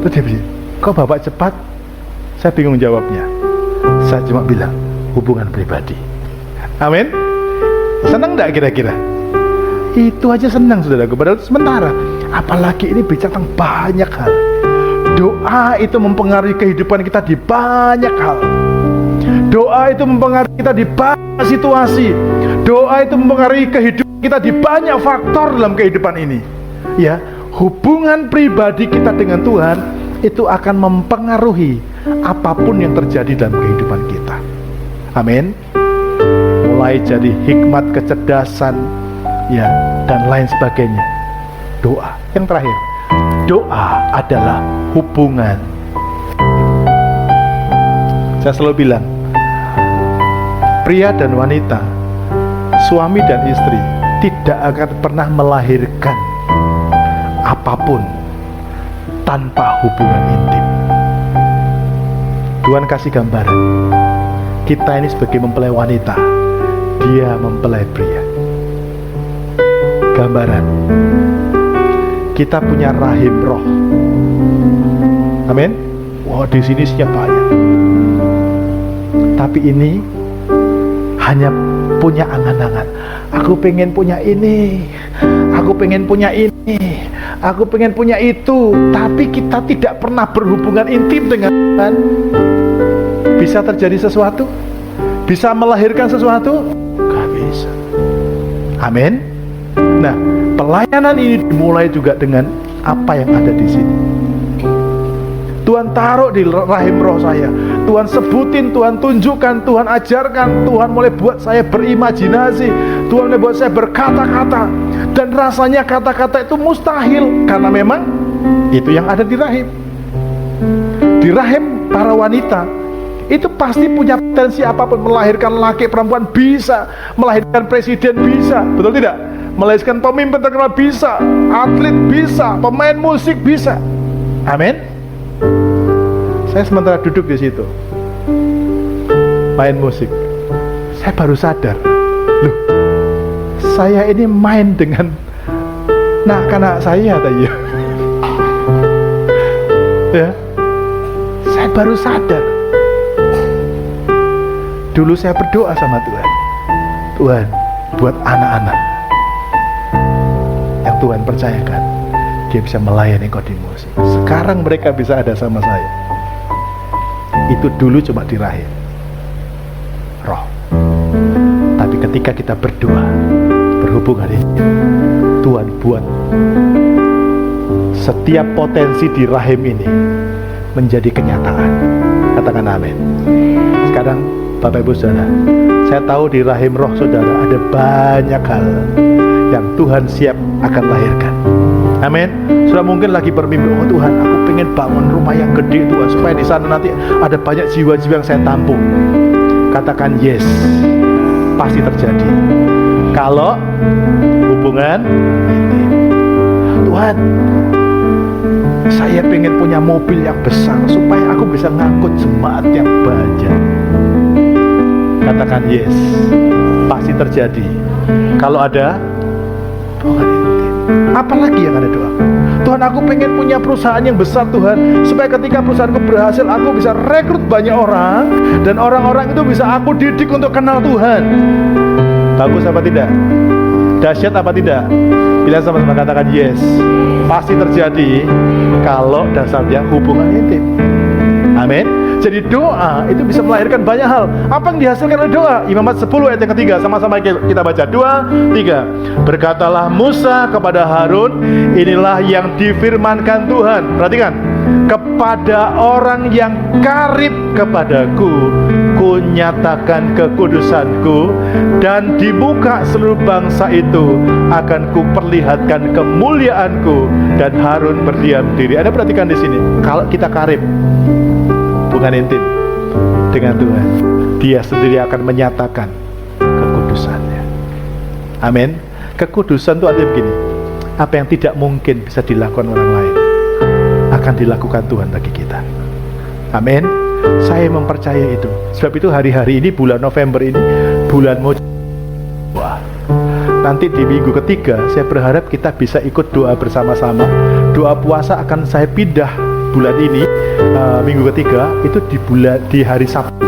Terus dia bilang, kok Bapak cepat? Saya bingung jawabnya. Saya cuma bilang, hubungan pribadi. Amin. Senang gak kira-kira? Itu aja senang saudaraku, padahal itu sementara. Apalagi ini bicara tentang banyak hal. Doa itu mempengaruhi kehidupan kita di banyak hal. Doa itu mempengaruhi kita di banyak situasi. Doa itu mempengaruhi kehidupan kita di banyak faktor dalam kehidupan ini. Ya, hubungan pribadi kita dengan Tuhan itu akan mempengaruhi apapun yang terjadi dalam kehidupan kita. Amin. Mulai jadi hikmat, kecerdasan, ya, dan lain sebagainya. Doa. Yang terakhir, doa adalah hubungan. Saya selalu bilang, pria dan wanita, suami dan istri tidak akan pernah melahirkan apapun tanpa hubungan intim. Tuhan kasih gambaran, kita ini sebagai mempelai wanita, dia mempelai pria. Gambaran, kita punya rahim roh. Amin. Wah, di sini siap banyak. Tapi ini hanya punya angan-angan. Aku pengen punya ini, aku pengen punya ini, aku pengen punya itu. Tapi kita tidak pernah berhubungan intim dengan Tuhan. Bisa terjadi sesuatu? Bisa melahirkan sesuatu? Gak bisa. Amin. Nah, pelayanan ini dimulai juga dengan apa yang ada di sini. Tuhan taruh di rahim roh saya. Tuhan sebutin, Tuhan tunjukkan, Tuhan ajarkan, Tuhan mulai buat saya berimajinasi, Tuhan mulai buat saya berkata-kata. Dan rasanya kata-kata itu mustahil, karena memang itu yang ada di rahim. Di rahim para wanita itu pasti punya potensi apapun. Melahirkan laki perempuan bisa, melahirkan presiden bisa, betul tidak? Melahirkan pemimpin terkenal bisa, atlet bisa, pemain musik bisa. Amin. Saya sementara duduk di situ main musik, saya baru sadar, loh, saya ini main dengan anak saya tadi. Ya, saya baru sadar. Dulu saya berdoa sama Tuhan, Tuhan, buat anak-anak Tuhan percayakan, dia bisa melayani Nikodemus. Sekarang mereka bisa ada sama saya. Itu dulu cuma di rahim roh. Tapi ketika kita berdoa, berhubungan ini, Tuhan buat setiap potensi di rahim ini menjadi kenyataan. Katakan amin. Sekarang Bapak Ibu Saudara, saya tahu di rahim roh saudara ada banyak hal yang Tuhan siap akan lahirkan. Amin. Sudah mungkin lagi bermimpi, oh Tuhan, aku pengen bangun rumah yang gede Tuhan, supaya di sana nanti ada banyak jiwa-jiwa yang saya tampung. Katakan yes, pasti terjadi. Kalau hubungan intim. Tuhan, saya pengen punya mobil yang besar supaya aku bisa ngangkut jemaat yang banyak. Katakan yes, pasti terjadi. Kalau ada hubungan intim. Apalagi yang ada doa, Tuhan, aku pengen punya perusahaan yang besar Tuhan, supaya ketika perusahaanku berhasil, aku bisa rekrut banyak orang, dan orang-orang itu bisa aku didik untuk kenal Tuhan. Bagus apa tidak? Dahsyat apa tidak? Bila sama-sama katakan yes, pasti terjadi kalau dasarnya hubungan intim. Amin. Jadi doa itu bisa melahirkan banyak hal. Apa yang dihasilkan oleh doa? Imamat 10 ayat yang ketiga. Sama-sama kita baca. 2, 3. Berkatalah Musa kepada Harun, inilah yang difirmankan Tuhan. Perhatikan. Kepada orang yang karib kepadaku, ku nyatakan kekudusanku, dan di muka seluruh bangsa itu akan ku perlihatkan kemuliaanku. Dan Harun berdiam diri. Anda perhatikan di sini. Kalau kita karib, hubungan intim dengan Tuhan, dia sendiri akan menyatakan kekudusannya. Amin. Kekudusan itu artinya begini, apa yang tidak mungkin bisa dilakukan orang lain akan dilakukan Tuhan bagi kita. Amin. Saya mempercayai itu. Sebab itu hari-hari ini, bulan November ini, bulan wah, nanti di minggu ketiga saya berharap kita bisa ikut doa bersama-sama. Doa puasa akan saya pindah bulan ini, minggu ketiga itu di hari Sabtu.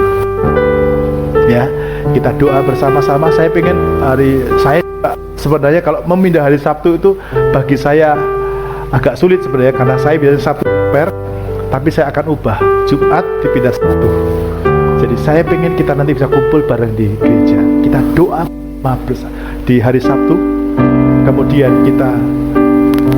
Ya, kita doa bersama-sama. Saya pengen saya sebenarnya kalau memindah hari Sabtu itu bagi saya agak sulit sebenarnya, karena saya biasanya Sabtu tapi saya akan ubah Jumat dipindah Sabtu. Jadi saya pengen kita nanti bisa kumpul bareng di gereja, kita doa bersama di hari Sabtu, kemudian kita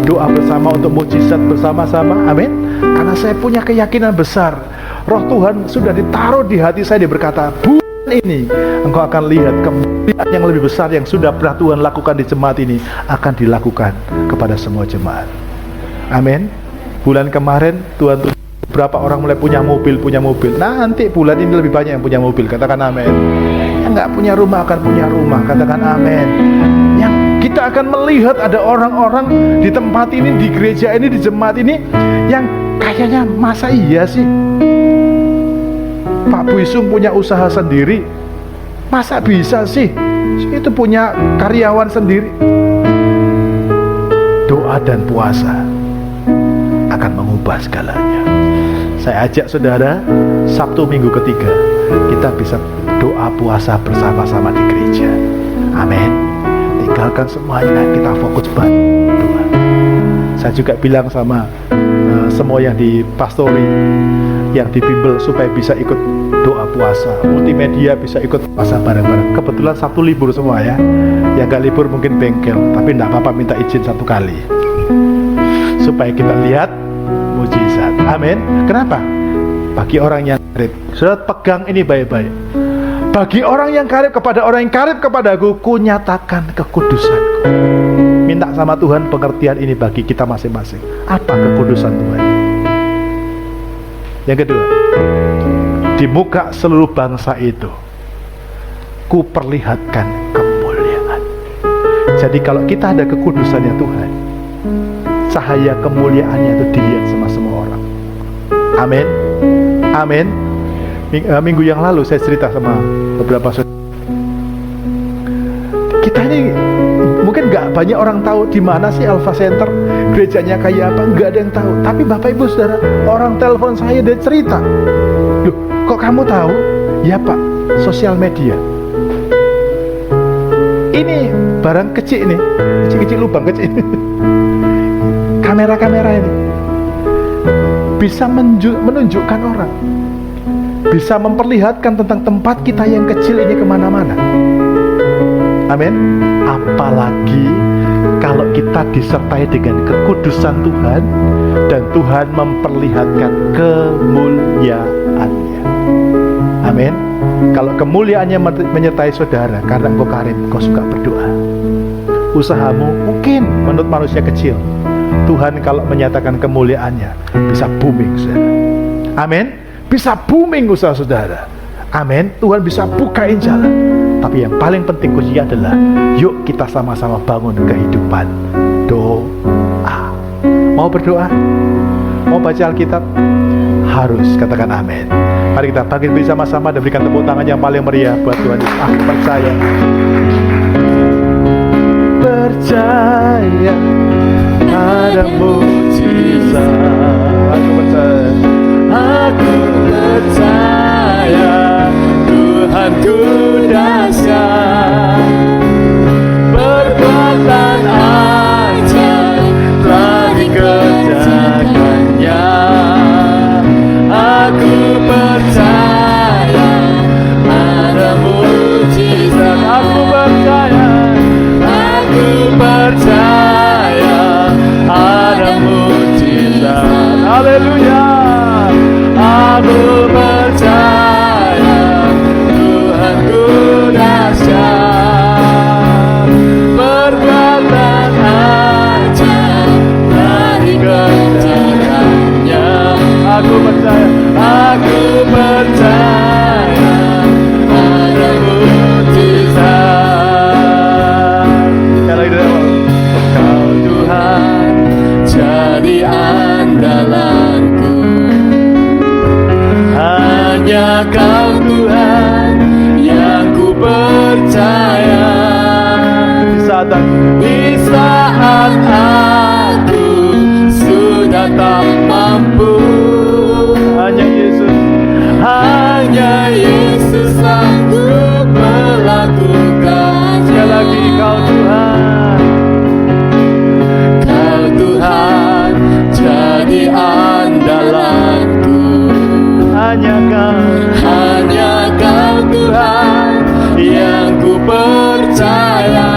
doa bersama untuk mukjizat bersama-sama. Amin. Karena saya punya keyakinan besar, Roh Tuhan sudah ditaruh di hati saya. Dia berkata, bulan ini engkau akan lihat kemuliaan yang lebih besar yang sudah pernah Tuhan lakukan di jemaat ini akan dilakukan kepada semua jemaat. Amin. Bulan kemarin Tuhan berapa orang mulai punya mobil. Nah, nanti bulan ini lebih banyak yang punya mobil. Katakan amin. Yang nggak punya rumah akan punya rumah. Katakan amin. Yang kita akan melihat ada orang-orang di tempat ini, di gereja ini, di jemaat ini, yang kayaknya masa iya sih Pak Buisung punya usaha sendiri, masa bisa sih itu punya karyawan sendiri. Doa dan puasa akan mengubah segalanya. Saya ajak saudara, Sabtu minggu ketiga kita bisa doa puasa bersama-sama di gereja. Amin. Tinggalkan semuanya, kita fokus pada doa. Saya juga bilang sama semua yang di pastori, yang di bimbel, supaya bisa ikut doa puasa, multimedia bisa ikut puasa bareng-bareng. Kebetulan Sabtu libur semua ya. Yang gak libur mungkin bengkel, tapi enggak apa-apa, minta izin 1 kali supaya kita lihat mujizat. Amin. Kenapa? Bagi orang yang karib, sudah pegang ini baik-baik. Bagi orang yang karib kepada orang yang karib kepadaku, ku nyatakan kekudusanku. Minta sama Tuhan pengertian ini bagi kita masing-masing. Apa kekudusan Tuhan? Yang kedua, di muka seluruh bangsa itu ku perlihatkan kemuliaan. Jadi kalau kita ada kekudusannya Tuhan, cahaya kemuliaannya itu dilihat sama semua orang. Amin. Amin. Minggu yang lalu saya cerita sama beberapa saudara, kita ini mungkin nggak banyak orang tahu di mana sih Alpha Center, gerejanya kayak apa, nggak ada yang tahu. Tapi Bapak Ibu Saudara, orang telepon saya dan cerita, loh kok kamu tahu? Ya Pak, sosial media. Ini barang kecil ini, kecil-kecil lubang kecil ini. Kamera-kamera ini bisa menunjukkan orang, bisa memperlihatkan tentang tempat kita yang kecil ini kemana-mana. Amin. Apalagi kalau kita disertai dengan kekudusan Tuhan dan Tuhan memperlihatkan kemuliaannya. Amin. Kalau kemuliaannya menyertai saudara karena engkau karim, engkau suka berdoa, usahamu mungkin menurut manusia kecil, Tuhan kalau menyatakan kemuliaannya bisa booming, saudara. Amin. Bisa booming usaha saudara. Amin. Tuhan bisa bukain jalan. Tapi yang paling penting kunci adalah, yuk kita sama-sama bangun kehidupan doa. Mau berdoa? Mau baca Alkitab? Harus katakan amin. Mari kita bangkit bersama-sama dan berikan tepuk tangan yang paling meriah buat Tuhan. Aku percaya, percaya ada mujizat. Aku percaya, aku percaya Tuhanku dahsyat, perbuatan ajaib telah dikerjakannya. Aku percaya ada mujizat. Aku percaya ada mujizat. Haleluya. Aku percaya Tuhanku dahsyat, perbuatan ajaib telah dikerjakannya. Aku percaya ada mujizat. Sekali lagi dari awal. Kau Tuhan jadi andalanku, hanya Kau Tuhan yang ku percaya. Di saat aku sudah tak mampu, hanya Yesus sanggup melakukan. Sekali lagi, Kau Tuhan jadi andalanku, hanya Kau Tuhan yang ku percaya.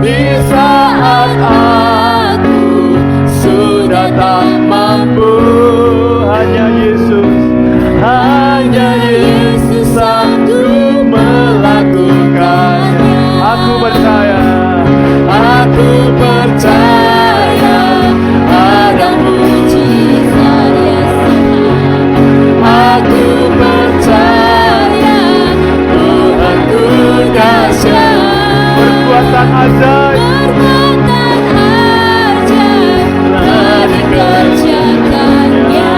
Di saat aku sudah tak mampu, hanya Yesus sanggup melakukannya. Aku percaya ada mujizat. Aku percaya Tuhanku dahsyat, perbuatan ajaib telah dikerjakannya.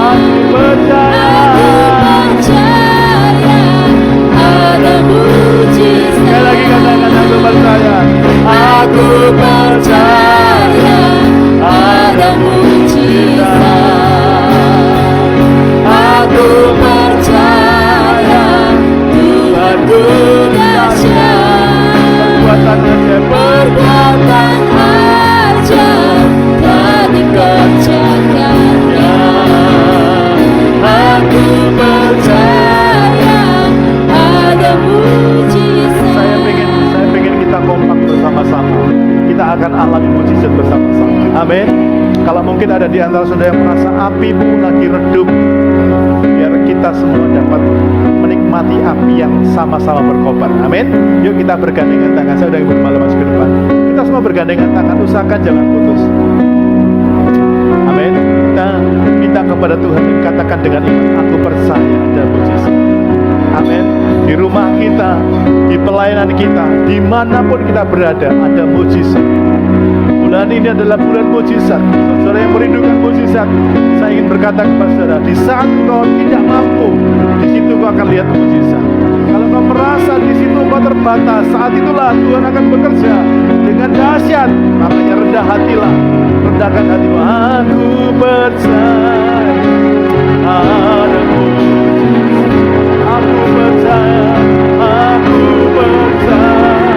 Aku percaya ada mujizat. Sekali lagi katakan, aku percaya ada mujizat. Aku percaya Tuhanku dahsyat, perbuatan ajaib telah dikerjakannya. Aku percaya ada mujizat. Saya pengen kita kompak bersama-sama. Kita akan alami mujizat bersama-sama. Amin. Kalau mungkin ada di antara saudara yang merasa apimu lagi redup, biar kita semua dapat menikmati api yang sama-sama berkobar. Amin. Yuk kita bergandengan tangan. Saya udah bermalam masuk ke depan. Kita semua bergandengan tangan. Usahakan jangan putus. Amin. Kita minta kepada Tuhan dan katakan dengan iman, aku percaya ada mujizat. Amin. Di rumah kita, di pelayanan kita, dimanapun kita berada, ada mujizat. Bulan ini adalah bulan mujizat. Saudara yang merindukan mujizat, saya ingin berkata kepada saudara, di saat kau tidak mampu, di situ kau akan lihat mujizat. Kalau kau merasa di situ kau terbatas, saat itulah Tuhan akan bekerja dengan dahsyat. Makanya rendah hatilah, rendahkan hatimu. Aku percaya ada mujizat. Aku percaya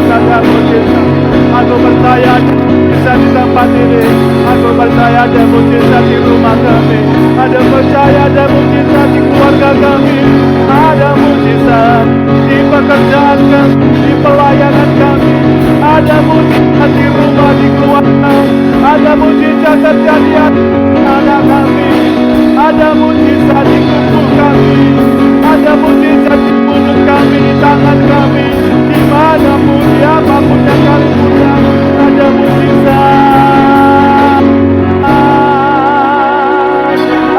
ada mujizat. Aku percaya ada mujizat di tempat ini. Aku percaya ada mujizat di rumah kami. Ada percaya ada mujizat di keluarga kami. Ada mujizat di pekerjaan kami, di pelayanan kami. Ada mujizat di rumah, di keluarga. Ada mujizat terjadi anak kami. Ada mujizat di tubuh kami. Ada mujizat di mulut kami, di tangan kami. Dimanapun, diapapun yang kami punya, ada mujizat.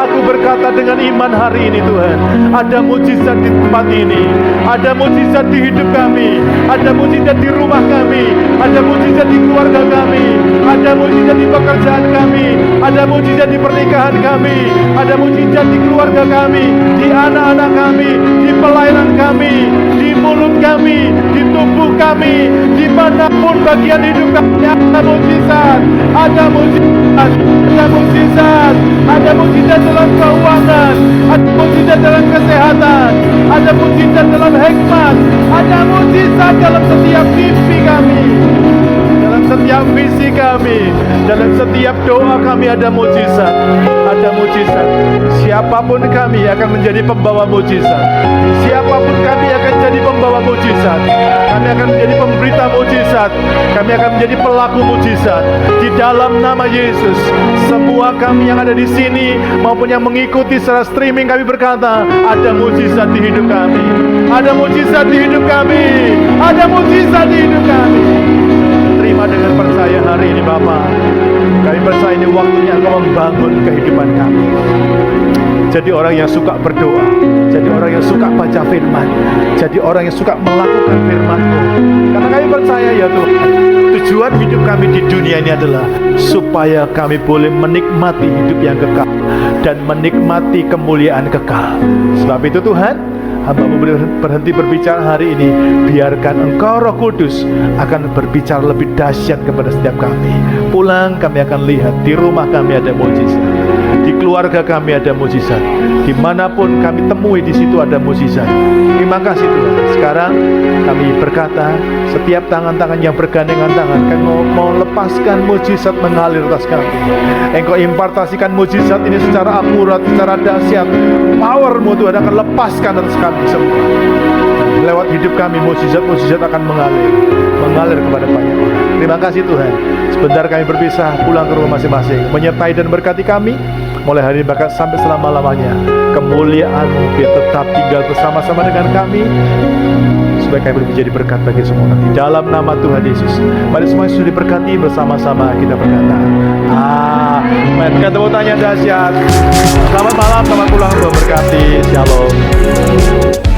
Aku berkata dengan iman hari ini Tuhan, ada mujizat di tempat ini. Ada mujizat di hidup kami. Ada mujizat di rumah kami. Ada mujizat di keluarga kami. Ada mujizat di pekerjaan kami. Ada mujizat di pernikahan kami. Ada mujizat di keluarga kami, di anak-anak kami, di pelayanan kami, di mulut kami, di tubuh kami, dimanapun bagian hidup kami ada mujizat. Ada mujizat. Ada mujizat. Ada mujizat dalam keuangan. Ada mujizat dalam kesehatan. Ada mujizat dalam hikmat. Ada mujizat dalam setiap mimpi kami, dalam setiap visi kami, dalam setiap doa kami ada mujizat. Ada mujizat. Siapapun kami akan menjadi pembawa mujizat. Siapapun kami akan jadi pembawa mujizat. Kami akan menjadi pemberita mujizat. Kami akan menjadi pelaku mujizat. Di dalam nama Yesus, semua kami yang ada di sini maupun yang mengikuti secara streaming, kami berkata, ada mujizat di hidup kami. Ada mujizat di hidup kami. Ada mujizat di hidup kami. Terima dengan percaya hari ini Bapa. Kami percaya ini waktunya Engkau membangun kehidupan kami. Jadi orang yang suka berdoa, jadi orang yang suka baca firman, jadi orang yang suka melakukan firman-Mu. Karena kami percaya ya Tuhan, tujuan hidup kami di dunia ini adalah supaya kami boleh menikmati hidup yang kekal dan menikmati kemuliaan kekal. Sebab itu Tuhan, hamba-Mu berhenti berbicara hari ini. Biarkan Engkau Roh Kudus akan berbicara lebih dahsyat kepada setiap kami. Pulang kami akan lihat di rumah kami ada mujizat, di keluarga kami ada mujizat, dimanapun kami temui di situ ada mujizat. Terima kasih Tuhan. Sekarang kami berkata, setiap tangan-tangan yang bergandengan tangan, kami mau lepaskan mujizat mengalir atas kami. Engkau impartasikan mujizat ini secara akurat, secara dahsyat. Power-Mu Tuhan akan lepaskan atas kami semua. Lewat hidup kami mujizat-mujizat akan mengalir kepada banyak orang. Terima kasih Tuhan. Sebentar kami berpisah, pulang ke rumah masing-masing. Menyertai dan berkati kami mulai hari ini bahkan sampai selama-lamanya. Kemuliaan-Mu biar tetap tinggal bersama-sama dengan kami, supaya kami menjadi berkat bagi semua orang. Di dalam nama Tuhan Yesus, mari semua sudah diberkati, bersama-sama kita berkata amin. Kata tanya dahsyat. Selamat malam, selamat pulang, Tuhan berkati. Shalom.